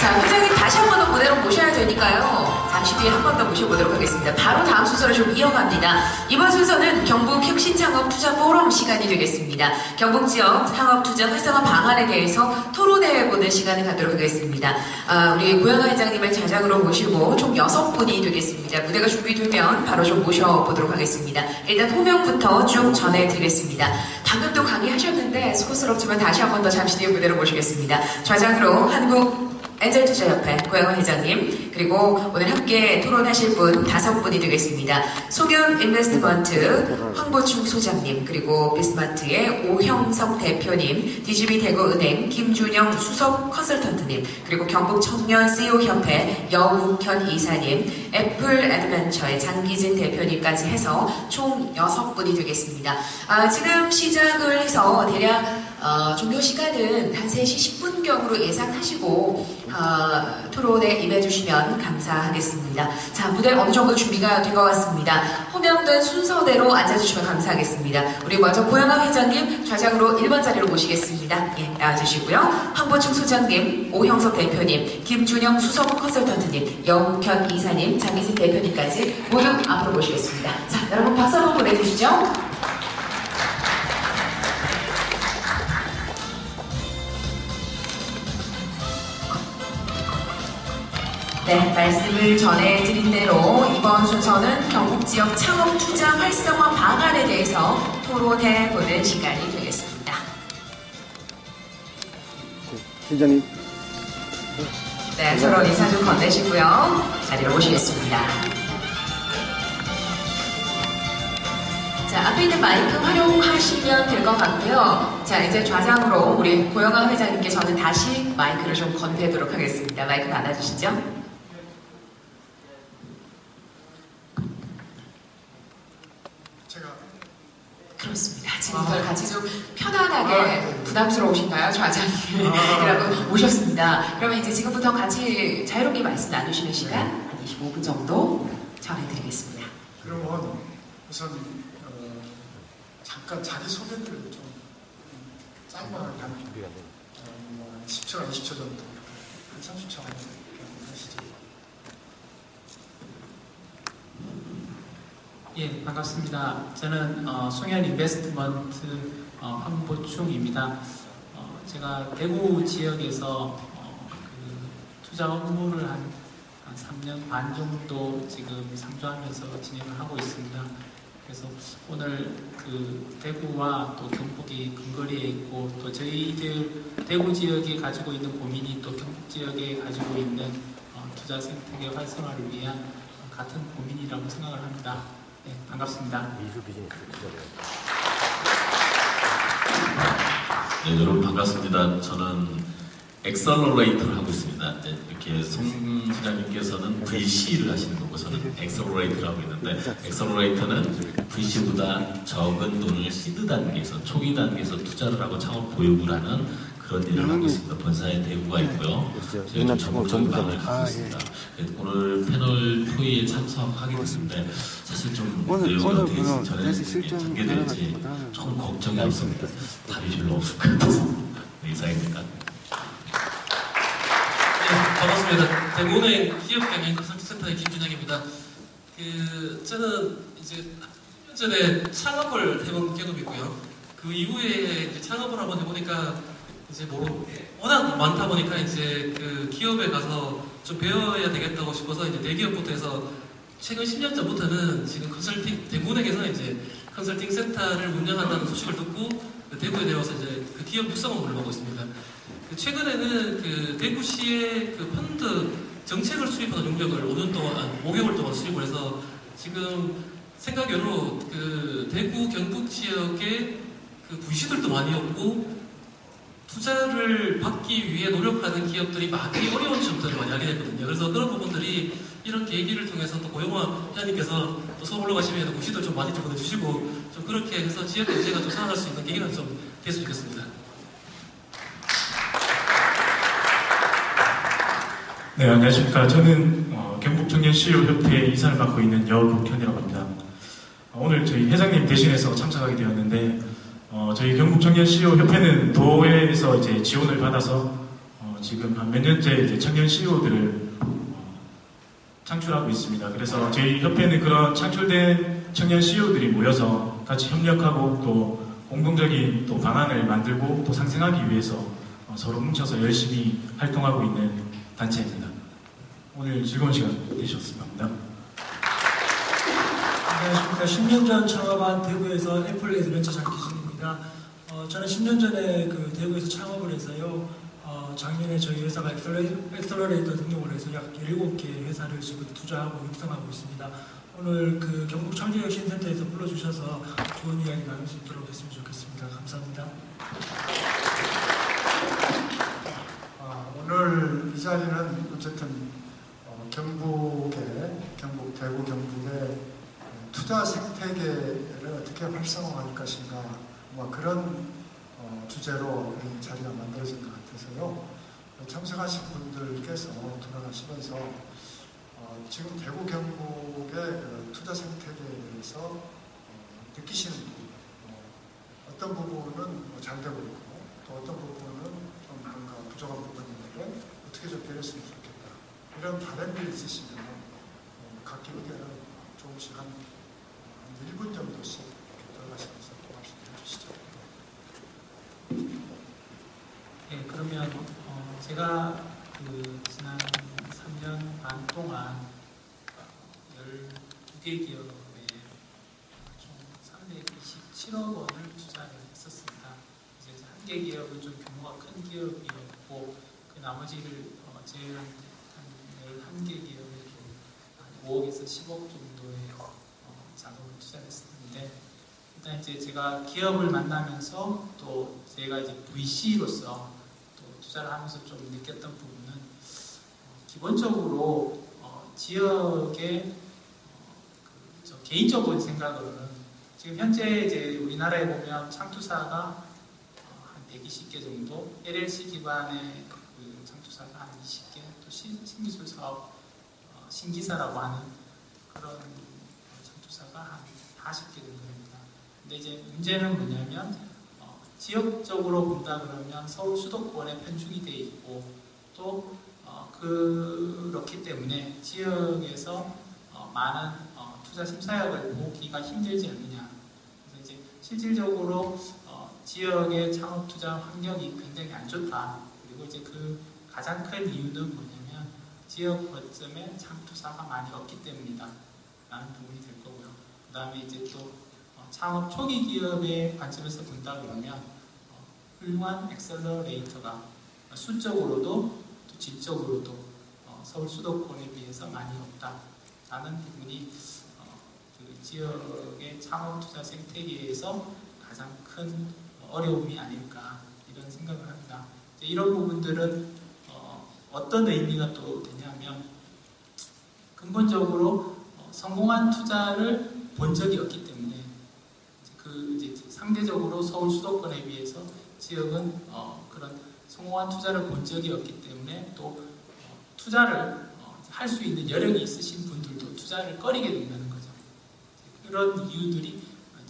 자, 회장님 다시 한 번 더 무대로 모셔야 되니까요. 잠시 뒤에 한 번 더 모셔보도록 하겠습니다. 바로 다음 순서를 좀 이어갑니다. 이번 순서는 경북 혁신창업투자 포럼 시간이 되겠습니다. 경북 지역 창업투자 활성화 방안에 대해서 토론해보는 시간을 갖도록 하겠습니다. 우리 고영하 회장님을 자장으로 모시고 총 6분이 되겠습니다. 무대가 준비되면 바로 좀 모셔보도록 하겠습니다. 일단 호명부터 쭉 전해드리겠습니다. 방금 또 강의하셨는데 수고스럽지만 다시 한 번 더 잠시 뒤에 무대로 모시겠습니다. 좌장으로 한국엔젤투자협회 고영하 회장님, 그리고 오늘 함께 토론하실 분 5분이 되겠습니다. 송윤인베스트먼트 황보충 소장님, 그리고 비스마트의 오형석 대표님, DGB 대구은행 김준영 수석 컨설턴트님, 그리고 경북청년 CEO협회 여국현 이사님, 애플 애드벤처의 장기진 대표님까지 해서 총 6분이 되겠습니다. 지금 시작을 해서 대략 종료 시간은 한 3시 10분경으로 예상하시고 토론에 임해주시면 감사하겠습니다. 자, 무대 어느 정도 준비가 된 것 같습니다. 호명된 순서대로 앉아주시면 감사하겠습니다. 우리 먼저 고영하 회장님 좌장으로 1번 자리로 모시겠습니다. 예, 나와주시고요. 황보충 소장님, 오형석 대표님, 김준영 수석 컨설턴트님, 영현 이사님, 장기진 대표님까지 모두 앞으로 모시겠습니다. 자, 여러분 박수 한번 보내주시죠. 네, 말씀을 전해드린 대로 이번 순서는 경북 지역 창업 투자 활성화 방안에 대해서 토론해보는 시간이 되겠습니다. 팀장님. 네, 서로 인사 좀 건네시고요. 자리로 모시겠습니다. 자, 앞에 있는 마이크 활용하시면 될 것 같고요. 자, 이제 좌장으로 우리 고영하 회장님께 저는 다시 마이크를 좀 건네도록 하겠습니다. 마이크 받아주시죠. 그렇습니다. 지금 같이 좀 편안하게 부담스러우신가요? 좌장님이라고 오셨습니다. 그러면 이제 지금부터 같이 자유롭게 말씀 나누시는 시간 한 25분 정도 전해드리겠습니다. 그러면 우선 잠깐 자기소개를 좀 짧게 하면 10초나 20초 정도, 한 30초 하시죠. 예, 반갑습니다. 저는 송현 인베스트먼트 황보충입니다. 제가 대구 지역에서 투자 업무를 한 3년 반 정도 지금 상주하면서 진행을 하고 있습니다. 그래서 오늘 대구와 또 경북이 근거리에 있고 또 저희들 대구 지역에 가지고 있는 고민이 또 경북 지역에 가지고 있는 투자 생태계 활성화를 위한 같은 고민이라고 생각을 합니다. 네, 반갑습니다. 네, 여러분 반갑습니다. 저는 엑셀러레이터를 하고 있습니다. 이렇게 송 시장님께서는 VC를 하시는 거고 저는 엑셀러레이터를 하고 있는데, 엑셀러레이터는 VC보다 적은 돈을 시드 단계에서, 초기 단계에서 투자를 하고 창업 보육을 하는 그런 일을 하고 있습니다. 본사에 대구가 있고요. 저희가 전국적인 방을 하고 있습니다. 오늘 패널 토의에 참석하게 됐는데 사실 좀 내용이 어떻게 전개될지 조금 걱정이 없습니다. 답이 별로 없을 것 같아서 이상입니다. 네, 반갑습니다. 대구은행 기업경영 컨설팅센터의 김준영입니다. 저는 이제 10년 전에 창업을 해본 경험이 있고요. 그 이후에 이제 창업을 한번 해보니까 이제 워낙 많다 보니까 이제 그 기업에 가서 좀 배워야 되겠다고 싶어서 이제 대기업부터 해서 최근 10년 전부터는 지금 대구은행에서 이제 컨설팅 센터를 운영한다는 소식을 듣고 대구에 내려와서 이제 그 기업 육성 업무를 하고 있습니다. 최근에는 대구시의 펀드 정책을 수립하는 용역을 5개월 동안 수립을 해서 지금 생각외로 대구 경북 지역에 VC들도 많이 없고 투자를 받기 위해 노력하는 기업들이 많이 어려운 점들을 많이 하게 됐거든요. 그래서 그런 부분들이 이런 계기를 통해서 또 고영하 회장님께서 또 서울 올라가시면 VC들 좀 많이 좀 보내주시고 좀 그렇게 해서 지역 경제가 좀 살아날 수 있는 계기가 좀 됐으면 좋겠습니다. 네, 안녕하십니까. 저는 경북청년 CEO협회 이사를 맡고 있는 여국현이라고 합니다. 오늘 저희 회장님 대신해서 참석하게 되었는데 저희 경북청년 CEO협회는 도에서 이제 지원을 받아서 지금 한 몇 년째 이제 청년 CEO들을 창출하고 있습니다. 그래서 저희 협회는 그런 창출된 청년 CEO들이 모여서 같이 협력하고 또 공동적인 또 방안을 만들고 또 상생하기 위해서 서로 뭉쳐서 열심히 활동하고 있는 단체입니다. 오늘 즐거운 시간 되셨으면 합니다. 안녕하십니까. 10년 전 창업한 대구에서 애플 애드벤처장 기준입니다. 저는 10년 전에 그 대구에서 창업을 해서요. 작년에 저희 회사가 엑셀러레이터 등록을 해서 약 17개 회사를 지금 투자하고 육성하고 있습니다. 오늘 그 경북 청주혁신센터에서 불러주셔서 좋은 이야기 나눌 수 있도록 했으면 좋겠습니다. 감사합니다. 오늘 이 자리는 어쨌든 대구 경북의 투자 생태계를 어떻게 활성화할 것인가 그런 주제로 이 자리가 만들어진 것 같아서요. 참석하신 분들께서 돌아가시면서 지금 대구 경북의 투자 생태계에 대해서 느끼시는 부분, 어떤 부분은 잘 되고 있고 또 어떤 부분은 좀 뭔가 부족한 부분이 있는데 어떻게 좀 배렸으면 좋겠다. 이런 바람이 있으시면 각기 의견을 조금씩 한 1분 정도씩 들어가시면서 또 말씀해 주시죠. 네, 그러면 제가 그 지난 3년 반 동안 12개 기업에 총 327억 원을 투자를 했었습니다. 이제 한 개 기업은 좀 규모가 큰 기업이었고 그 나머지를 제외한 한 11개 기업에 한 5억에서 10억 정도의 자금을 투자했었는데 일단 이제 제가 기업을 만나면서 또 제가 이제 VC로서 또 투자를 하면서 좀 느꼈던 부분은 기본적으로 지역의 개인적인 생각으로는 지금 현재 이제 우리나라에 보면 창투사가 한 120개 정도, LLC 기반의 그 창투사가 한 20개, 또 신기술 사업 신기사라고 하는 그런 창투사가 한 40개 정도 됩니다. 근데 이제 문제는 뭐냐면 지역적으로 본다 그러면 서울 수도권에 편중이 되어 있고 또 그렇기 때문에 지역에서 많은 투자 심사역을 모으기가 힘들지 않느냐. 그래서 이제 실질적으로 지역의 창업 투자 환경이 굉장히 안 좋다. 그리고 이제 그 가장 큰 이유는 뭐냐면 지역 거점에 창투사가 많이 없기 때문이다. 라는 부분이 될 거고요. 그 다음에 이제 또 창업 초기 기업의 관점에서 본다 그러면 훌륭한 엑셀러레이터가 수적으로도 또 질적으로도 서울 수도권에 비해서 많이 없다라는 부분이 그 지역의 창업 투자 생태계에서 가장 큰 어려움이 아닐까 이런 생각을 합니다. 이런 부분들은 어떤 의미가 또 되냐면 근본적으로 성공한 투자를 본 적이 없기 때문에 이제 상대적으로 서울 수도권에 비해서 지역은 그런 성공한 투자를 본 적이 없기 때문에 또 투자를 할 수 있는 여력이 있으신 분들도 투자를 꺼리게 된다는 거죠. 그런 이유들이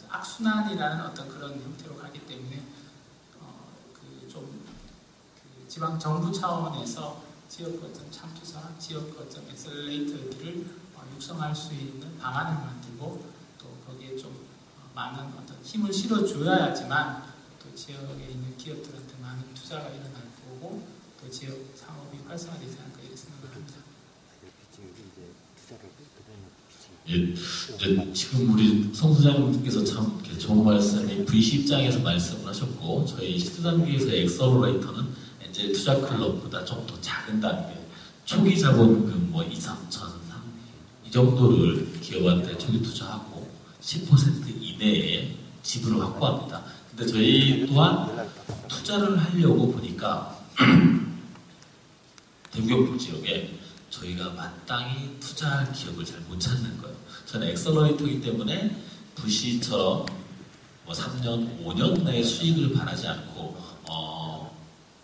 악순환이라는 어떤 그런 형태로 가기 때문에 지방 정부 차원에서 지역 거점 창투사, 지역 거점 엑셀레이터들을 육성할 수 있는 방안을 만들고 또 거기에 좀 많은 어떤 힘을 실어줘야지만 또 지역에 있는 기업들한테 많은 투자가 일어날 거고 또 지역 상업이 활성화되지 않을까 이렇게 생각을 합니다. 예, 지금 우리 송 소장님께서 참 이렇게 좋은 말씀이 VC 입장에서 말씀을 하셨고 저희 시드단계에서의 엑셀러레이터는 엔젤 투자 클럽보다 좀 더 작은 단계 초기 자본금 2, 3천, 3, 이 정도를 기업한테 초기 투자하고 10% 이내에 지분을 확보합니다. 근데 저희 또한 투자를 하려고 보니까 대구 경북 지역에 저희가 마땅히 투자할 기업을 잘 못 찾는 거예요. 저는 엑셀러레이터이기 때문에 VC처럼 3년, 5년 내에 수익을 바라지 않고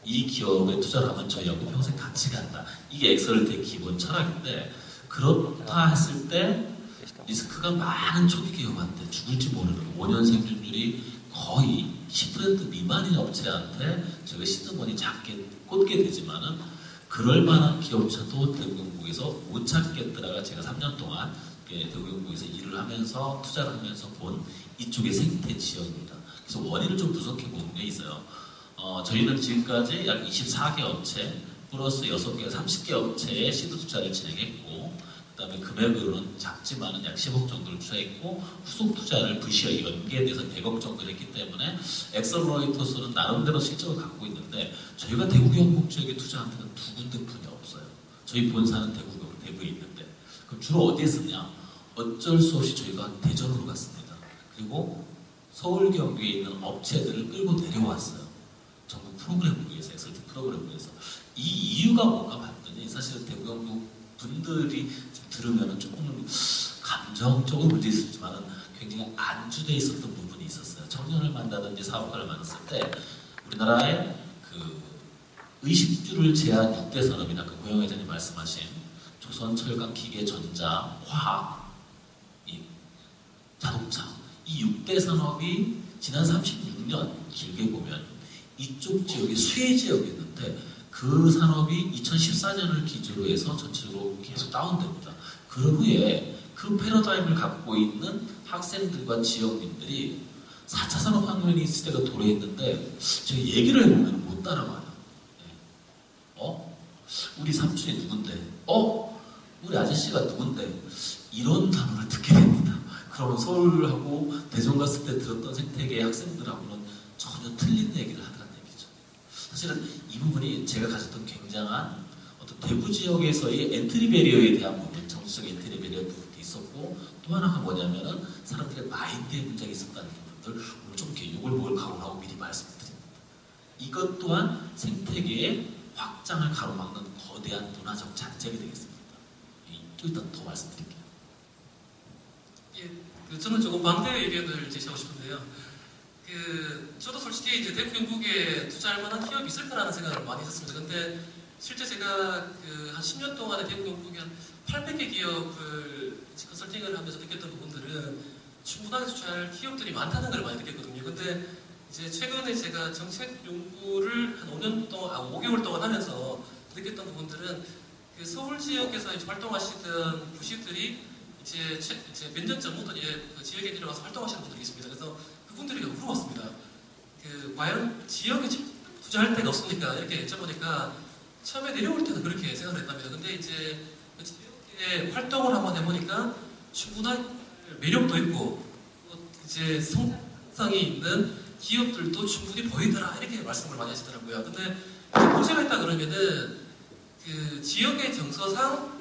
이 기업에 투자를 하면 저희하고 평생 같이 간다. 이게 엑셀러레이터의 기본 철학인데 그렇다 했을 때 리스크가 많은 초기 기업한테 죽을지 모르는 5년 생존율이 거의 10% 미만의 업체한테 저희가 시드머니 작게 꽂게 되지만은 그럴 만한 기업체도 대구경북에서 못 찾겠더라가 제가 3년 동안 대구경북에서 일을 하면서 투자를 하면서 본 이쪽의 생태 지역입니다. 그래서 원인을 좀 분석해 보는 게 있어요. 저희는 지금까지 약 24개 업체 플러스 6개, 30개 업체에 시드 투자를 진행했고, 그 다음에 금액으로는 작지만은 약 10억 정도를 투자했고, 후속 투자를 VC와 연계돼서 100억 정도를 했기 때문에 엑셀러레이터스는 나름대로 실적을 갖고 있는데, 저희가 대구 경북 지역에 투자한 데는 두 군데뿐이 없어요. 저희 본사는 대구에 있는데, 그럼 주로 어디에 쓰냐? 어쩔 수 없이 저희가 대전으로 갔습니다. 그리고 서울 경기에 있는 업체들을 끌고 내려왔어요. 전국 프로그램을 위해서, 엑셀트 프로그램을 위해서. 이 이유가 뭔가 봤더니 사실은 대구 경북 분들이 들으면 조금 감정적으로 문제 있었지만 굉장히 안주되어 있었던 부분이 있었어요. 청년을 만나든지 사업가를 만났을 때 우리나라의 그 의식주를 제한 6대 산업이나 그 고영 회장님 말씀하신 조선, 철강, 기계, 전자, 화학, 자동차 이 6대 산업이 지난 36년 길게 보면 이쪽 지역이 수혜 지역이었는데 그 산업이 2014년을 기준으로 해서 전체적으로 계속 다운됩니다. 그런 후에 그 패러다임을 갖고 있는 학생들과 지역민들이 4차 산업혁명이 있을 때가 도래했는데 제가 얘기를 해보면 못 따라와요. 우리 삼촌이 누군데? 우리 아저씨가 누군데? 이런 단어를 듣게 됩니다. 그러면 서울하고 대전 갔을 때 들었던 생태계 학생들하고는 전혀 틀린 얘기를 하더라는 얘기죠. 사실은 이 부분이 제가 가졌던 굉장한 어떤 대구 지역에서의 엔트리 배리어에 대한 부분, 정치적 엔트리 배리어 부분도 있었고 또 하나가 뭐냐면은 사람들의 마인드에 문제가 있었다는 부분들 오늘 좀 이렇게 욕을 각오하고 미리 말씀드립니다. 이것 또한 생태계의 확장을 가로막는 거대한 문화적 잔재가 되겠습니다. 좀 이따 더 말씀드릴게요. 저는 조금 반대의 의견을 제시하고 싶은데요. 저도 솔직히 이제 대구 경북에 투자할 만한 기업이 있을까라는 생각을 많이 했었습니다. 근데 실제 제가 한 10년 동안에 대구 경북에 한 800개 기업을 컨설팅을 하면서 느꼈던 부분들은 충분하게 투자할 기업들이 많다는 걸 많이 느꼈거든요. 근데 이제 최근에 제가 정책 연구를 한 5개월 동안 하면서 느꼈던 부분들은 서울 지역에서 이제 활동하시던 부식들이 이제 몇 년 전부터 그 지역에 내려와서 활동하시는 분들이 있습니다. 그래서 그분들이 물어봤습니다. 과연 지역에 투자할 데가 없습니까? 이렇게 여쭤보니까 처음에 내려올 때는 그렇게 생각을 했답니다. 근데 이제 그 지역에 활동을 한번 해보니까 충분한 매력도 있고 이제 성장성이 있는 기업들도 충분히 보이더라 이렇게 말씀을 많이 하시더라고요. 근데 문제가 있다 그러면은 지역의 정서상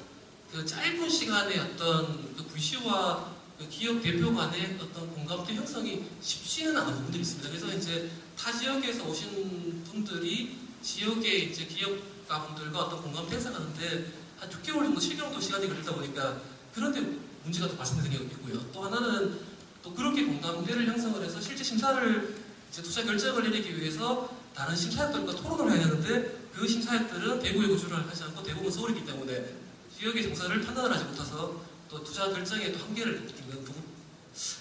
짧은 시간에 어떤 VC와 기업 대표 간의 어떤 공감대 형성이 쉽지는 않은 부분들이 있습니다. 그래서 이제 타 지역에서 오신 분들이 지역의 이제 기업가분들과 어떤 공감대 형성하는데 한 6개월 정도, 7개월 정도 시간이 걸리다 보니까 그런데 문제가 또 발생되는 경우가 있고요. 또 하나는 또 그렇게 공감대를 형성을 해서 실제 심사를 이제 투자 결정을 내리기 위해서 다른 심사역들과 토론을 해야 되는데 그 심사역들은 대구에 거주를 하지 않고 대부분 서울이기 때문에 지역의 정서를 판단을 하지 못해서 또 투자 결정에 또 한계를 느끼는 부분.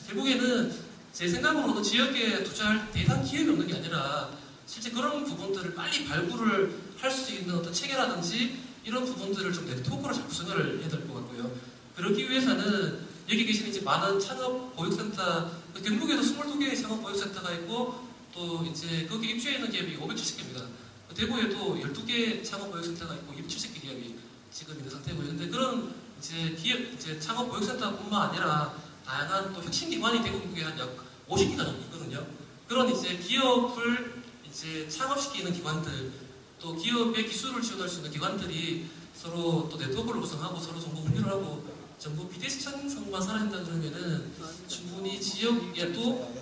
결국에는 제 생각으로는 지역에 투자할 대상 기업이 없는 게 아니라 실제 그런 부분들을 빨리 발굴을 할 수 있는 어떤 체계라든지 이런 부분들을 좀 네트워크로 잘 구성을 해야 될 것 같고요. 그러기 위해서는 여기 계신 이제 많은 창업 보육센터, 경북에도 22개의 창업 보육센터가 있고 또 이제 거기 입주해 있는 기업이 570개입니다. 대구에도 12개 창업 보육센터가 있고 270개 기업이 지금 있는 상태고 있는데 그런 이제 기업, 이제 창업 보육센터뿐만 아니라 다양한 또 혁신기관이 대구에 한 약 50개가 정도 있거든요. 그런 이제 기업을 이제 창업시키는 기관들, 또 기업의 기술을 지원할 수 있는 기관들이 서로 또 네트워크를 구성하고 서로 정보 공유를 하고 전부 BDS 형성만 살아낸다 그러면은 충분히 지역에도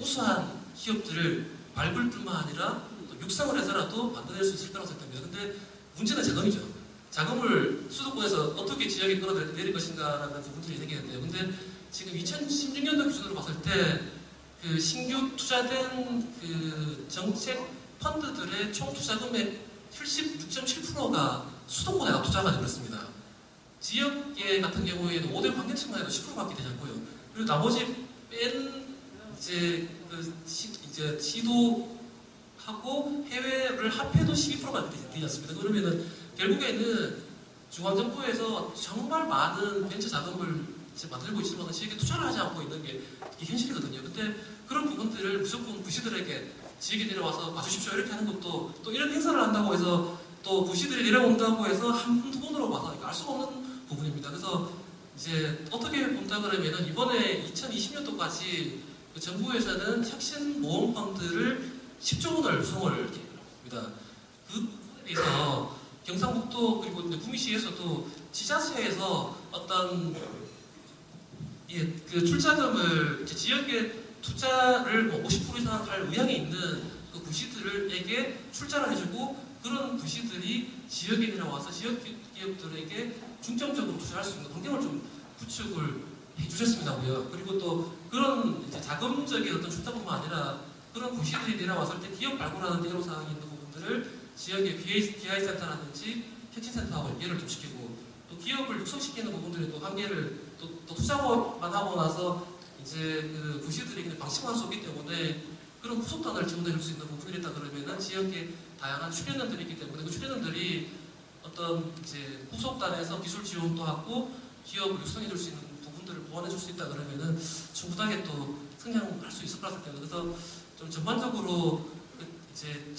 우수한 기업들을 발굴 뿐만 아니라 또 육성을 해서라도 만들어낼 수 있을 거라고 생각합니다. 근데 문제는 자금이죠. 자금을 수도권에서 어떻게 지역에 끌어내릴 것인가라는 부분들이 생기는데요. 근데 지금 2016년도 기준으로 봤을 때 신규 투자된 정책 펀드들의 총 투자금의 76.7%가 수도권에 투자가 되고 있습니다. 지역계 같은 경우에는 5대 관계층만 해도 10%밖에 되지 않고요. 그리고 나머지 뺀 이제 이제 시도하고 해외를 합해도 12%가 되지 않습니다. 그러면은 결국에는 중앙정부에서 정말 많은 벤처 자금을 만들고 있지만 지역에 투자를 하지 않고 있는 게 이게 현실이거든요. 근데 그런 부분들을 무조건 부시들에게 지역에 내려와서 봐주십시오 이렇게 하는 것도 또 이런 행사를 한다고 해서 또 부시들이 내려온다고 해서 한 푼 두 푼으로 봐서 알 수가 없는 부분입니다. 그래서 이제 어떻게 본다 그러면은 이번에 2020년도까지 그 정부에서는 혁신 모험 펀드를 10조 원을 구성을 합니다. 그 부분에 대해서 경상북도 그리고 구미시에서도 지자체에서 어떤 그 출자금을 지역에 투자를 50% 이상 할 의향이 있는 그 부시들에게 출자를 해주고 그런 부시들이 지역에 내려와서 지역 기업들에게 중점적으로 투자할 수 있는 환경을 좀 구축을 해주셨습니다고요. 그리고 또 그런 이제 자금적인 어떤 출자뿐만 아니라 그런 부시들이 내려왔을 때 기업 발굴하는 데 애로사항이 있는 부분들을 지역의 BI센터라든지 혁신센터하고 연계를 좀 시키고 또 기업을 육성시키는 부분들이 또 한계를 또 투자만 하고 나서 이제 그 부시들이 그냥 방치만 할 수 없기 때문에 그런 후속단을 지원해 줄 수 있는 부분이 있다 그러면은 지역에 다양한 출연원들이 있기 때문에 그 출연원들이 어떤 이제 후속단에서 기술 지원도 하고 기업을 육성해 줄 수 있는 부분들을 보완해 줄 수 있다 그러면은 충분하게 또 성장할 수 있을 것 같을 때문에 그래서 좀 전반적으로 이제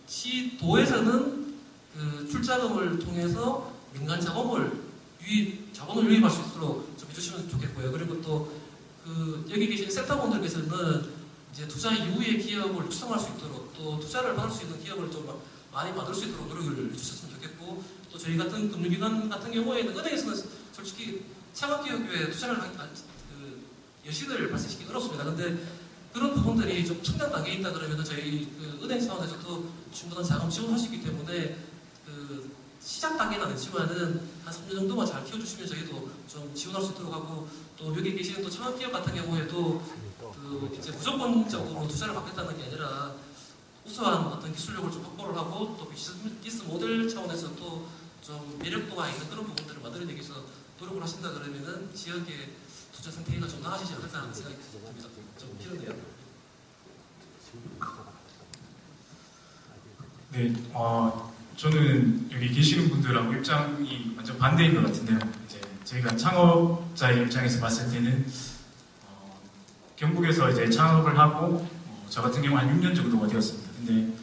시도에서는 그 출자금을 통해서 민간 자본을 유입할 수 있도록 좀 해주시면 좋겠고요. 그리고 또 그 여기 계신 센터분들께서는 이제 투자 이후에 기업을 육성할 수 있도록 또 투자를 받을 수 있는 기업을 좀 많이 만들 수 있도록 노력을 해주셨으면 좋겠고 또 저희 같은 금융기관 같은 경우에는 은행에서는 솔직히 창업기업에 투자를 여신을 발생시키기 어렵습니다. 근데 그런 부분들이 좀 청장 단계에 있다 그러면 저희 그 은행 차원에서도 충분한 자금 지원할 수 있기 때문에 그 시작 단계는 아니지만은 한 3년 정도만 잘 키워주시면 저희도 좀 지원할 수 있도록 하고 또 여기 계시는 또 창업기업 같은 경우에도 그 이제 무조건적으로 투자를 받겠다는 게 아니라 우수한 어떤 기술력을 좀 확보를 하고 또 비즈니스 모델 차원에서 또 좀 매력도가 있는 그런 부분들을 만들어내기 위해서 노력을 하신다 그러면은 지역의 투자 상태가 좀 나아지지 않을까 하는 생각이 듭니다. 좀 필요해요. 네, 저는 여기 계시는 분들하고 입장이 완전 반대인 것 같은데요. 이제 저희가 창업자의 입장에서 봤을 때는 경북에서 이제 창업을 하고 저 같은 경우 한 6년 정도가 되었습니다. 근데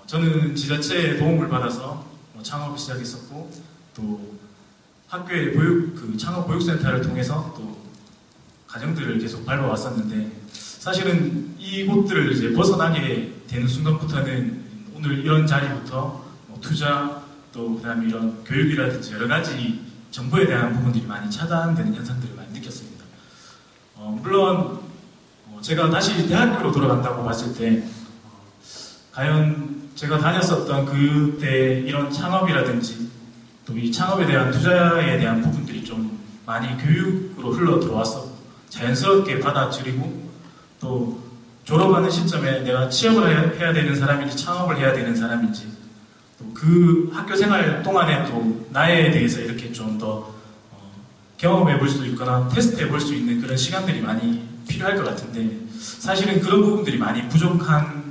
저는 지자체의 도움을 받아서 창업을 시작했었고 또 학교의 창업 보육센터를 통해서 또 과정들을 계속 밟아왔었는데 사실은 이곳들을 이제 벗어나게 되는 순간부터는 오늘 이런 자리부터 투자 또 그다음에 이런 교육이라든지 여러 가지 정보에 대한 부분들이 많이 차단되는 현상들을 많이 느꼈습니다. 물론 제가 다시 대학교로 돌아간다고 봤을 때 과연 제가 다녔었던 그때 이런 창업이라든지 또 이 창업에 대한 투자에 대한 부분들이 좀 많이 교육으로 흘러 들어와서 자연스럽게 받아들이고 또 졸업하는 시점에 내가 취업을 해야 되는 사람인지 창업을 해야 되는 사람인지 또 그 학교 생활 동안에 또 나에 대해서 이렇게 좀 더 경험해 볼 수 있거나 테스트해 볼 수 있는 그런 시간들이 많이 필요할 것 같은데 사실은 그런 부분들이 많이 부족한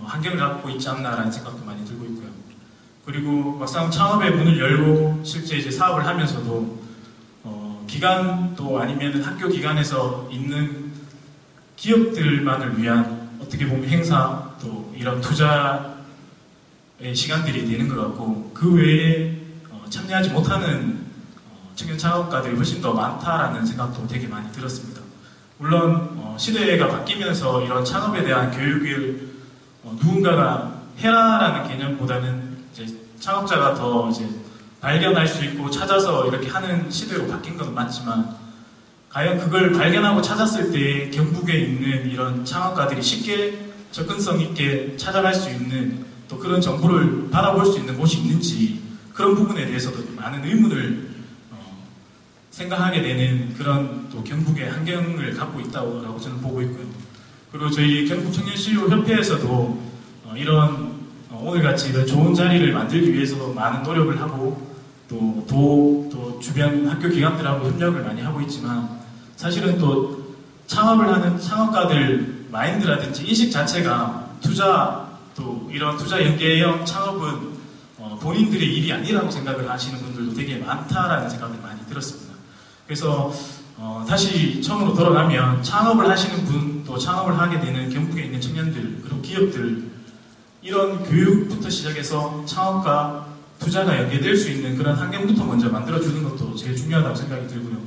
환경을 갖고 있지 않나라는 생각도 많이 들고 있고요. 그리고 막상 창업의 문을 열고 실제 이제 사업을 하면서도 기관 또 아니면 학교 기관에서 있는 기업들만을 위한 어떻게 보면 행사 또 이런 투자의 시간들이 되는 것 같고 그 외에 참여하지 못하는 청년 창업가들이 훨씬 더 많다라는 생각도 되게 많이 들었습니다. 물론 시대가 바뀌면서 이런 창업에 대한 교육을 누군가가 해라라는 개념보다는 이제 창업자가 더 이제 발견할 수 있고 찾아서 이렇게 하는 시대로 바뀐 건 맞지만 과연 그걸 발견하고 찾았을 때 경북에 있는 이런 창업가들이 쉽게 접근성 있게 찾아갈 수 있는 또 그런 정보를 받아볼 수 있는 곳이 있는지 그런 부분에 대해서도 많은 의문을 생각하게 되는 그런 또 경북의 환경을 갖고 있다고 저는 보고 있고요. 그리고 저희 경북 청년 CEO 협회에서도 이런 오늘같이 이런 좋은 자리를 만들기 위해서도 많은 노력을 하고 또 주변 학교 기관들하고 협력을 많이 하고 있지만 사실은 또 창업을 하는 창업가들 마인드라든지 인식 자체가 투자 또 이런 투자 연계형 창업은 본인들의 일이 아니라고 생각을 하시는 분들도 되게 많다라는 생각을 많이 들었습니다. 그래서 다시 처음으로 돌아가면 창업을 하시는 분, 또 창업을 하게 되는 경북에 있는 청년들, 그리고 기업들, 이런 교육부터 시작해서 창업과 투자가 연계될 수 있는 그런 환경부터 먼저 만들어주는 것도 제일 중요하다고 생각이 들고요.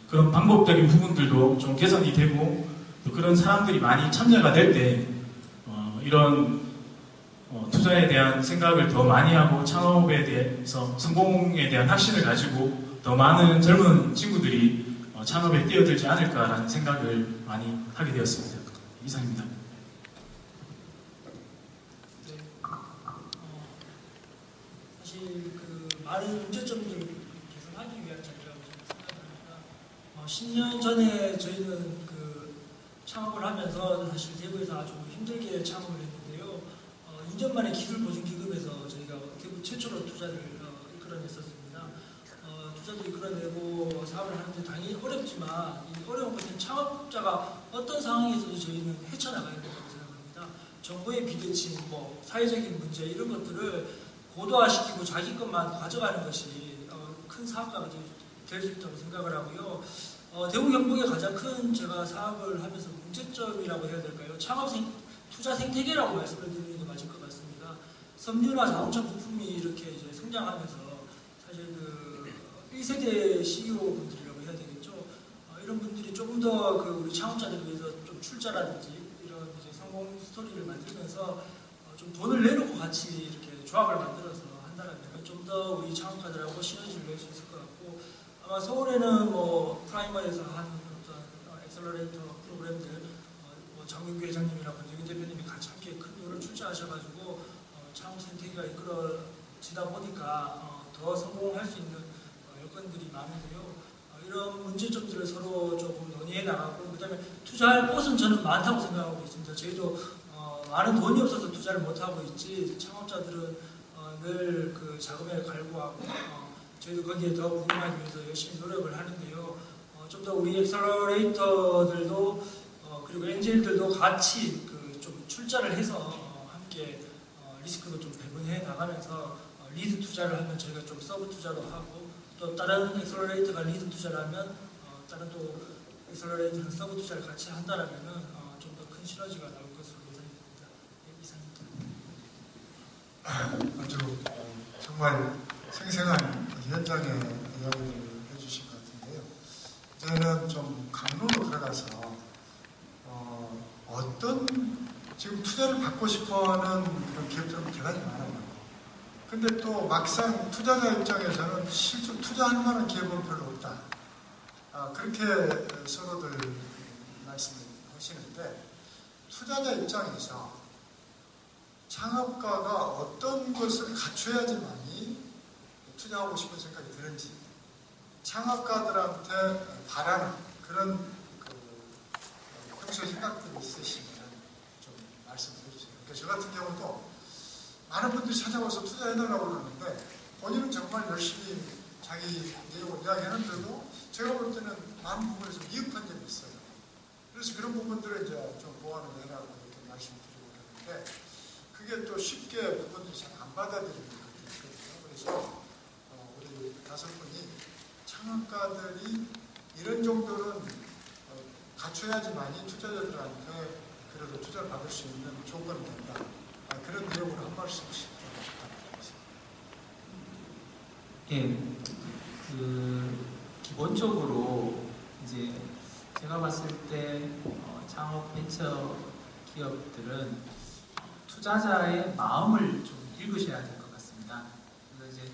그런 방법적인 부분들도 좀 개선이 되고, 또 그런 사람들이 많이 참여가 될 때, 이런 투자에 대한 생각을 더 많이 하고 창업에 대해서 성공에 대한 확신을 가지고 더 많은 젊은 친구들이 창업에 뛰어들지 않을까라는 생각을 많이 하게 되었습니다. 이상입니다. 사실 그 많은 문제점들을 개선하기 위한 자리라고 저는 생각합니다. 10년 전에 저희는 그 창업을 하면서 사실 대구에서 아주 힘들게 창업을 했는데요. 2년 만에 기술보증기금에서 저희가 대구 최초로 투자를 이끌어냈었습니다. 투자도 이끌어내고 사업을 하는데 당연히 어렵지만 이 어려운 것은 창업자가 어떤 상황에서도 저희는 헤쳐나가야 된다고 생각합니다. 정부의 비대칭, 사회적인 문제 이런 것들을 고도화시키고 자기 것만 가져가는 것이 큰 사업가가 될 수 있다고 생각을 하고요. 대구 경북의 가장 큰 제가 사업을 하면서 문제점이라고 해야 될까요? 투자 생태계라고 말씀을 드리는 게 맞을 것 같습니다. 섬유나 자동차 부품이 이렇게 이제 성장하면서 사실 그 1세대 CEO 분들이라고 해야 되겠죠. 이런 분들이 조금 더 우리 창업자들 위해서 좀 출자라든지 이런 이제 성공 스토리를 만들면서 좀 돈을 내놓고 같이 이렇게 조합을 만들어서 한다면 좀 더 우리 창업가들하고 시너지를 낼 수 있을 것 같고, 아마 서울에는 프라이머에서 한 어떤 엑셀러레이터 프로그램들 장민규 회장님이랑 권정인 대표님이 같이 함께 큰 돈을 출자하셔가지고 창업 생태계가 이끌어지다 보니까 더 성공할 수 있는 여건들이 많은데요. 이런 문제점들을 서로 조금 논의해 나가고, 그 다음에 투자할 곳은 저는 많다고 생각하고 있습니다. 저희도 많은 돈이 없어서 투자를 못하고 있지, 창업자들은 늘 그 자금에 갈구하고 저희도 거기에 더 부응하기 위해서 열심히 노력을 하는데요. 좀 더 우리 엑셀러레이터들도 그리고 엔젤들도 같이 좀 출자를 해서 함께 리스크도 좀 배분해 나가면서 리드 투자를 하면 저희가 좀 서브 투자도 하고, 또 다른 엑셀러레이터가 리드 투자를 하면 다른 또 엑셀러레이터는 서브 투자를 같이 한다라면은 좀 더 큰 시너지가 나올 것으로 예상이 됩니다. 네, 이상입니다. 아주 정말 생생한 현장의 이야기를 해주신 것 같은데요. 저는 좀 강론으로 들어가서 어떤 지금 투자를 받고 싶어하는 그런 기업들은 대단히 많아요. 근데 또 막상 투자자 입장에서는 실제로 투자할 만한 기업은 별로 없다. 그렇게 서로들 말씀을 하시는데, 투자자 입장에서 창업가가 어떤 것을 갖춰야지만이 투자하고 싶은 생각이 드는지, 창업가들한테 바라는 그런 평소에 생각들이 있으시면 좀 말씀해 주세요. 그러니까 저 같은 경우도 많은 분들이 찾아와서 투자해달라고 그러는데, 본인은 정말 열심히 자기 내용을 이야기하는데도 제가 볼 때는 많은 부분에서 미흡한 점이 있어요. 그래서 그런 부분들을 이제 좀 보완을 해라고 이렇게 말씀드리고 그러는데, 그게 또 쉽게 부분들이 잘 안 받아들이는 것들이 있거든요. 그래서 우리 5분이 창업가들이 이런 정도는 갖춰야지만이 투자자들한테 그래도 투자를 받을 수 있는 조건이 된다. 그런 내용으로 한 말씀씩 부탁드리겠습니다. 예, 기본적으로 이제 제가 봤을 때 창업 벤처 기업들은 투자자의 마음을 좀 읽으셔야 될 것 같습니다. 그래서 이제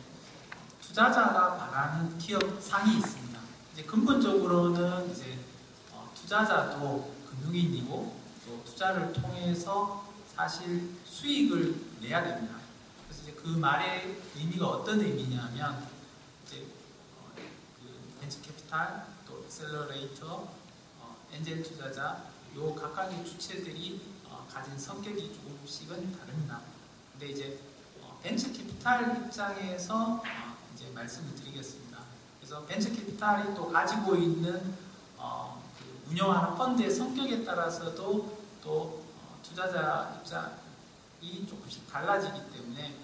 투자자가 바라는 기업 상이 있습니다. 이제 근본적으로는 이제 투자자도 금융인이고 또 투자를 통해서 사실 수익을 내야 됩니다. 그래서 이제 그 말의 의미가 어떤 의미냐면 이제 그 벤처 캐피탈, 또 엑셀러레이터, 엔젤 투자자 요 각각의 주체들이 가진 성격이 조금씩은 다릅니다. 근데 이제 벤처 캐피탈 입장에서 이제 말씀을 드리겠습니다. 그래서 벤처 캐피탈이 또 가지고 있는 그 운영하는 펀드의 성격에 따라서도 또 투자자 입장이 조금씩 달라지기 때문에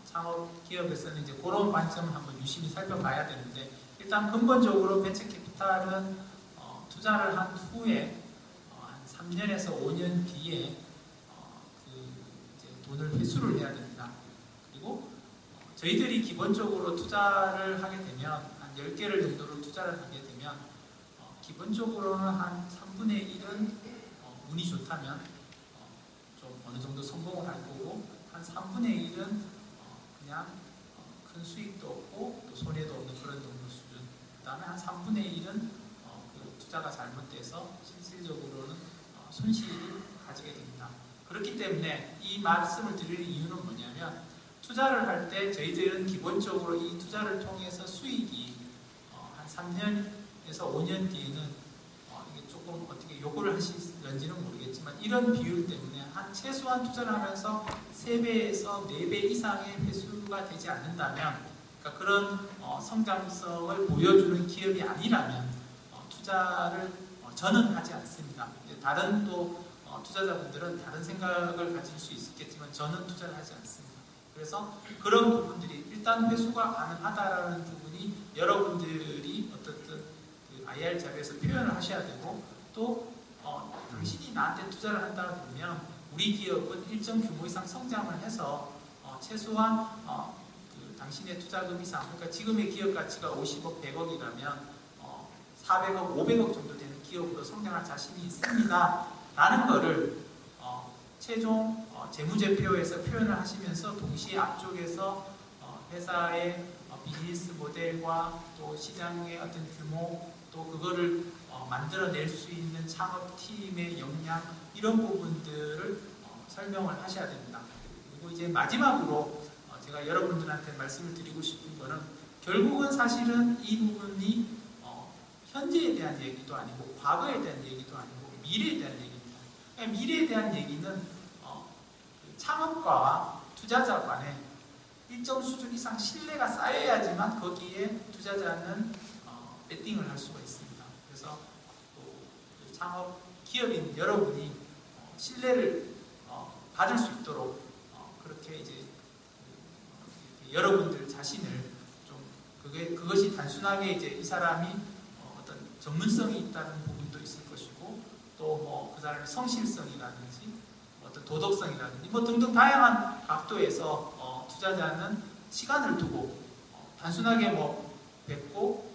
창업 기업에서는 이제 그런 관점을 한번 유심히 살펴봐야 되는데, 일단 근본적으로 벤처 캐피탈은 투자를 한 후에 한 3년에서 5년 뒤에 이제 돈을 회수를 해야 됩니다. 그리고 저희들이 기본적으로 투자를 하게 되면 한 10개를 정도로 투자를 하게 되면 기본적으로는 한 3분의 1은 운이 좋다면 좀 어느 정도 성공을 할 거고, 한 3분의 1은 그냥 큰 수익도 없고 또 손해도 없는 그런 정도 수준. 그 다음에 한 3분의 1은 그 투자가 잘못돼서 실질적으로는 손실을 가지게 됩니다. 그렇기 때문에 이 말씀을 드릴 이유는 뭐냐면, 투자를 할 때 저희들은 기본적으로 이 투자를 통해서 수익이 한 3년에서 5년 뒤에는 이게 조금 어떻게 요구를 하실런지는 모르겠지만, 이런 비율 때문에 한 최소한 투자를 하면서 3배에서 4배 이상의 회수가 되지 않는다면, 그러니까 그런 성장성을 보여주는 기업이 아니라면 투자를 저는 하지 않습니다. 다른 또 투자자분들은 다른 생각을 가질 수 있겠지만 저는 투자를 하지 않습니다. 그래서 그런 부분들이 일단 회수가 가능하다라는 부분이 여러분들이 어떻든 그 IR 자료에서 표현을 하셔야 되고, 또 당신이 나한테 투자를 한다 보면 우리 기업은 일정 규모 이상 성장을 해서 최소한 그 당신의 투자금 이상, 그러니까 지금의 기업 가치가 50억, 100억이라면 400억, 500억 정도 되는 기업으로 성장할 자신이 있습니다 라는 거를 최종 재무제표에서 표현을 하시면서, 동시에 앞쪽에서 회사의 비즈니스 모델과 또 시장의 어떤 규모, 또 그거를 만들어낼 수 있는 창업팀의 역량, 이런 부분들을 설명을 하셔야 됩니다. 그리고 이제 마지막으로 제가 여러분들한테 말씀을 드리고 싶은 거는, 결국은 사실은 이 부분이 현재에 대한 얘기도 아니고 과거에 대한 얘기도 아니고 미래에 대한 얘기입니다. 그러니까 미래에 대한 얘기는 창업가와 투자자 간에 일정 수준 이상 신뢰가 쌓여야지만 거기에 투자자는 베팅을 할 수가 있습니다. 그래서 또 창업 기업인 여러분이 신뢰를 받을 수 있도록 그렇게 이제 여러분들 자신을 좀 그것이 단순하게 이제 이 사람이 어떤 전문성이 있다는 부분도 있을 것이고, 또 뭐 그 사람의 성실성이라든지 어떤 도덕성이라든지 뭐 등등 다양한 각도에서 투자자는 시간을 두고 단순하게 뭐 뵙고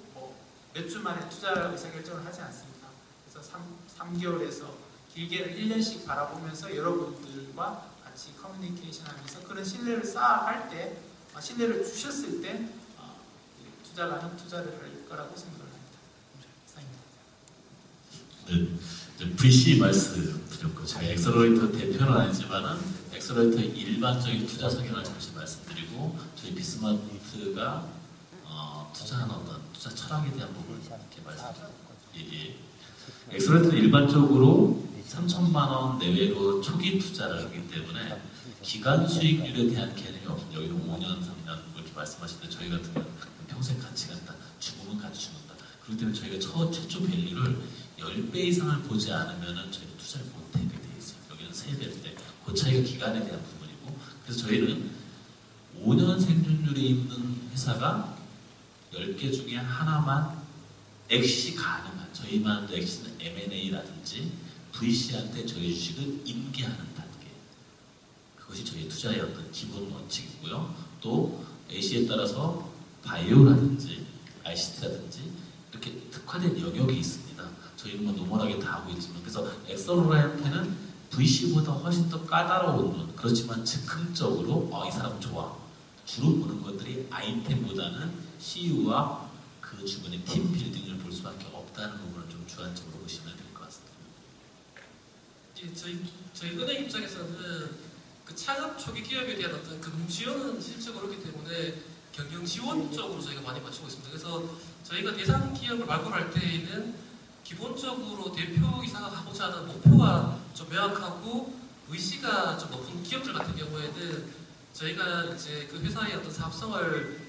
몇 주 만에 투자 의사결정을 하지 않습니다. 그래서 3개월에서 길게는 1년씩 바라보면서 여러분들과 같이 커뮤니케이션 하면서 그런 신뢰를 쌓아갈 때, 신뢰를 주셨을 때 투자가는 투자를 할 거라고 생각을 합니다. 이상입니다. 네, VC 말씀 드렸고, 제가 엑셀러레이터 대표는 아니지만은 엑셀러레이터 일반적인 투자 성향을 잠시 말씀드리고, 저희 비스마트가 투자하는 어떤 투자 철학에 대한 부분을 이렇게 말씀드립니다. 엑셀러레이터는 일반적으로 3천만 원 내외로 초기 투자를 하기 때문에 기간 수익률에 대한 개념이 없습니다. 여기도 5년, 3년 이렇게 말씀하시는데, 저희 같은 경우는 평생 같이 간다, 죽으면 같이 죽는다. 그렇기 때문에 저희가 최초 밸류를 10배 이상을 보지 않으면 저희가 투자를 못하게 되어 있어요. 여기는 3배인데 그 차이가 기간에 대한 부분이고, 그래서 저희는 5년 생존율이 있는 회사가 10개 중에 하나만 엑시 가능한, 저희만도 엑시는 M&A라든지 VC한테 저희 주식을 인계하는 단계, 그것이 저희 투자의 어떤 기본 원칙이고요. 또 AC에 따라서 바이오라든지 ICT라든지 이렇게 특화된 영역이 있습니다. 저희는 뭐 노멀하게 다 하고 있지만, 그래서 엑셀러레이터는 VC보다 훨씬 더 까다로운 눈, 그렇지만 즉흥적으로 이 사람 좋아, 주로 보는 것들이 아이템보다는 CEO와 그 주변의 팀 빌딩을 볼 수밖에 없다는 부분을 좀 주안점으로 보시면 될 것 같습니다. 저희 은행 입장에서는 그 창업 초기 기업에 대한 어떤 금융 지원은 실적으로 그렇기 때문에 경영 지원 쪽으로 저희가 많이 맞추고 있습니다. 그래서 저희가 대상 기업을 발굴할 때에는 기본적으로 대표이사가 하고자 하는 목표가 좀 명확하고 의지가 좀 높은 기업들 같은 경우에는 저희가 이제 그 회사의 어떤 사업성을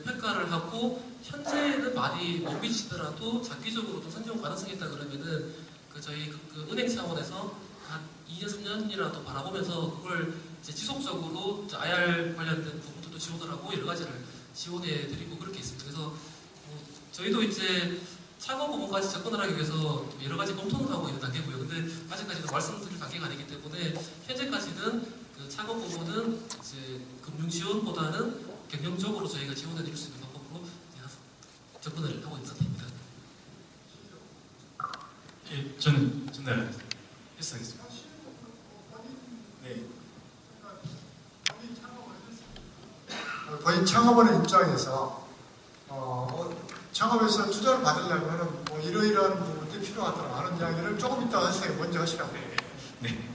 평가를 하고, 현재는 많이 못 미치더라도 장기적으로 좀 성장 가능성이 있다 그러면은 저희 그 은행 차원에서 한 2년, 3년이라도 바라보면서 그걸 이제 지속적으로 이제 IR 관련된 부분들도 지원을 하고 여러 가지를 지원해 드리고 그렇게 있습니다. 그래서 저희도 이제 창업 부분까지 접근을 하기 위해서 여러 가지 검토를 하고 있는 단계고요. 근데 아직까지는 말씀드릴 단계가 아니기 때문에 현재까지는 그 창업 부분은 이제 금융 지원보다는 경영적으로 저희가 지원해 드릴 수 있는 방법으로 접근을 하고 있는 상태입니다. 예, 저는 전달하겠습니다. 네. 본인 창업하는 입장에서 창업에서 투자를 받으려면 뭐 이러이러한 부분들이 필요하더라 하는 이야기를 조금 이따 하세요. 먼저 하시라고. 네.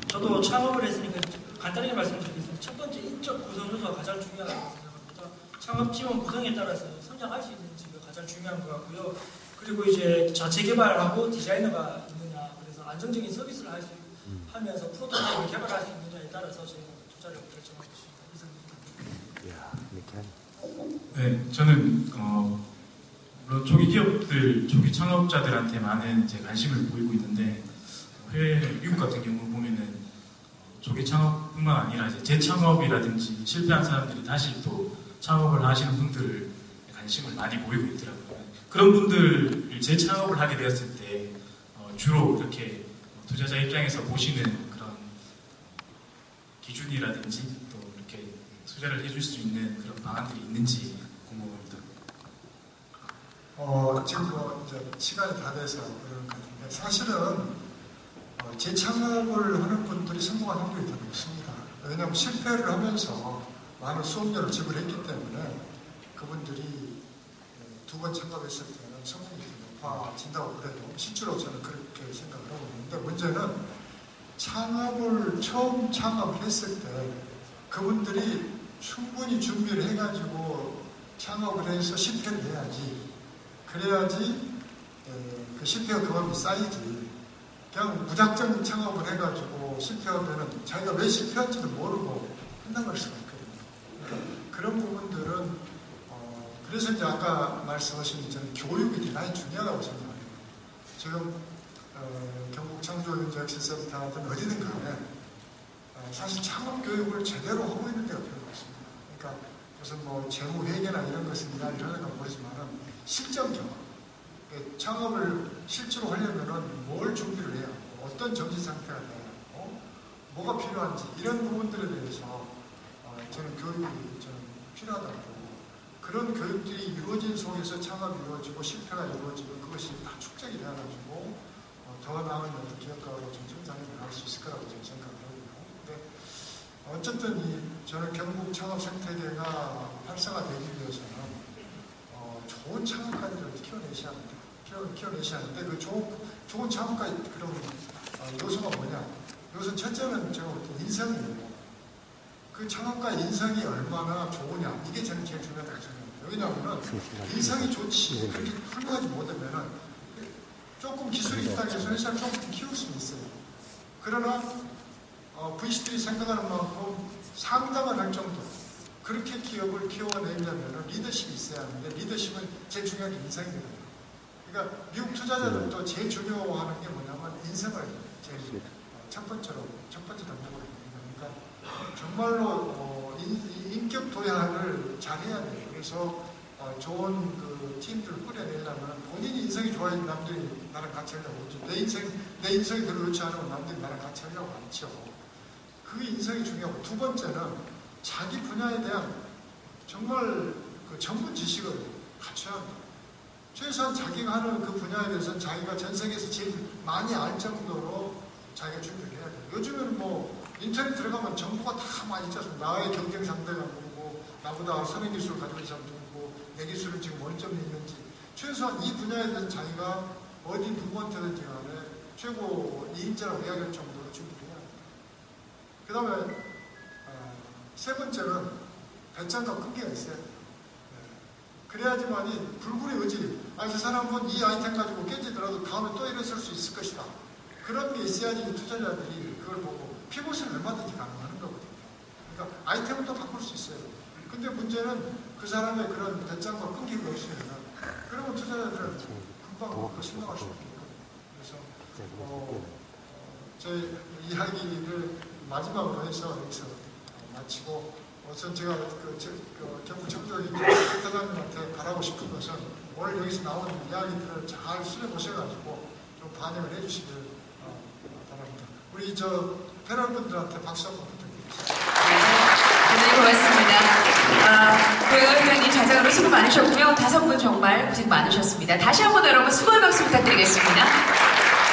저도 창업을 했으니까 간단하게 말씀드리겠습니다. 첫 번째 인적 구성 요소가 가장 중요하다고 생각합니다. 창업팀원 구성에 따라서 성장할 수 있는지가 가장 중요한 것 같고요. 그리고 이제 자체 개발하고 디자이너가 있느냐, 그래서 안정적인 서비스를 하면서 프로토타입을 개발할 수 있느냐에 따라서 저희가 투자를 결정할 것입니다. 네, 저는 물론 초기 기업들, 초기 창업자들한테 많은 이제 관심을 보이고 있는데 해외 미국 같은 경우 보면은 초기 창업뿐만 아니라 이제 재창업이라든지 실패한 사람들이 다시 또 창업을 하시는 분들 관심을 많이 보이고 있더라고요. 그런 분들 재창업을 하게 되었을 때 주로 이렇게 투자자 입장에서 보시는 그런 기준이라든지 또 이렇게 투자를 해줄 수 있는 그런 방안들이 있는지 궁금합니다. 지금 뭐 이제 시간이 다 돼서 그런 것 같은데 사실은 재창업을 하는 분들이 성공한 확률이 더 높습니다. 왜냐하면 실패를 하면서 많은 수업료를 지불했기 때문에 그분들이 두 번 창업했을 때는 성공률이 높아진다고 그래도 실제로 저는 그렇게 생각을 하고 있는데 문제는 처음 창업을 했을 때 그분들이 충분히 준비를 해가지고 창업을 해서 실패를 해야지 그래야지 그 실패가 그만큼 쌓이지 그냥 무작정 창업을 해가지고 실패하면은 자기가 왜 실패한지도 모르고 끝나갈 수가 있거든요. 그러니까 그런 부분들은 그래서 이제 아까 말씀하신 저는 교육이 대단히 중요하다고 생각합니다. 지금 경북 창조경제혁신센터든 어디든 간에 사실 창업 교육을 제대로 하고 있는 데가 별로 없습니다. 그러니까 무슨 뭐 재무회계나 이런 것을 이야기하는 건 모르지만은 실전 경험. 창업을 실제로 하려면은 뭘 준비를 해야 하고 어떤 정신 상태가 돼야 하고 뭐가 필요한지 이런 부분들에 대해서 저는 교육이 저는 필요하다고 보고 그런 교육들이 이루어진 속에서 창업이 이루어지고 실패가 이루어지고 그것이 다 축적이 되어가지고 더 나은 어떤 기업가로 좀 성장해 나갈 수 있을 거라고 저는 생각을 하고요. 근데 어쨌든 저는 경북 창업 생태계가 활성화되기 위해서는 좋은 창업가들을 키워내셔야 합니다. 키워내셔야 하는데 그 좋은 창업가 그런 요소가 뭐냐? 요소 첫째는 제가 볼 때 인성이에요. 그 창업가 인성이 얼마나 좋으냐 이게 저는 제일 중요하다고 생각합니다. 왜냐하면 인성이 좋지 그렇게 훌륭하지 못하면은 조금 기술이 있다고 해서 회사를 조금 키울 수는 있어요. 그러나 VC들이 생각하는 만큼 상담을 할 정도 그렇게 기업을 키워내려면 리더십이 있어야 하는데 리더십은 제일 중요한 게 인성이거든요. 그러니까 미국 투자자들도 제일 중요하는 게 뭐냐면 인성을 제일 첫 번째 단계로 그러니까 정말로 인격 도약을 잘해야 돼요. 그래서 좋은 그 팀들을 꾸려내려면 본인이 인성이 좋아야 남들이 나랑 같이 하려고 하죠. 내 인성이 별로 좋지 않으면 남들이 나랑 같이 하려고 하죠. 그 인성이 중요하고 두 번째는 자기 분야에 대한 정말 그 전문 지식을 갖춰야 합니다. 최소한 자기가 하는 그 분야에 대해서는 자기가 전 세계에서 제일 많이 알 정도로 자기가 준비를 해야 돼요. 요즘에는 뭐 인터넷 들어가면 정보가 다 많이 있지 않습니까? 나의 경쟁 상대가 누구고 나보다 선행 기술을 가지고 있는 사람 누구고 내 기술은 지금 원점이 있는지 최소한 이 분야에 대해서 자기가 어디 누구한테든지 간에 최고 이인자라고 이야기할 정도로 준비를 해야 합니다. 그 다음에 세 번째는 배짱과 끈기가 있어야 돼요. 그래야지만이 불굴의 의지, 저 사람은 이 아이템 가지고 깨지더라도 다음에 또 일어설 수 있을 것이다. 그런 게 있어야지 투자자들이 그걸 보고 피봇은 얼마든지 가능한 거거든요. 그러니까 아이템은 또 바꿀 수 있어요. 근데 문제는 그 사람의 그런 배짱과 끈기가 없으면 그러면 투자자들은 금방 심각할 수 있거든요. 그래서 제 이야기를 마지막으로 해서 여기서 마치고 우선 제가 경북 청주의 센터장님한테 바라고 싶은 것은 오늘 여기서 나온 이야기들을 잘 수렴하셔가지고 좀 반영을 해주시길 바랍니다. 우리 패널분들한테 박수 한번 부탁드립니다. 네, 고맙습니다. 고영환 좌장으로 수고 많으셨고요. 5분 정말 고생 많으셨습니다. 다시 한번 여러분 수고의 박수 부탁드리겠습니다.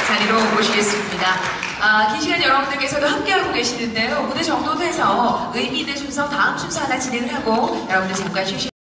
자리로 모시겠습니다. 긴 시간 여러분들께서도 함께하고 계시는데요. 무대 정도 돼서 의미 있는 순서 다음 순서 하나 진행을 하고 여러분들 잠깐 쉬시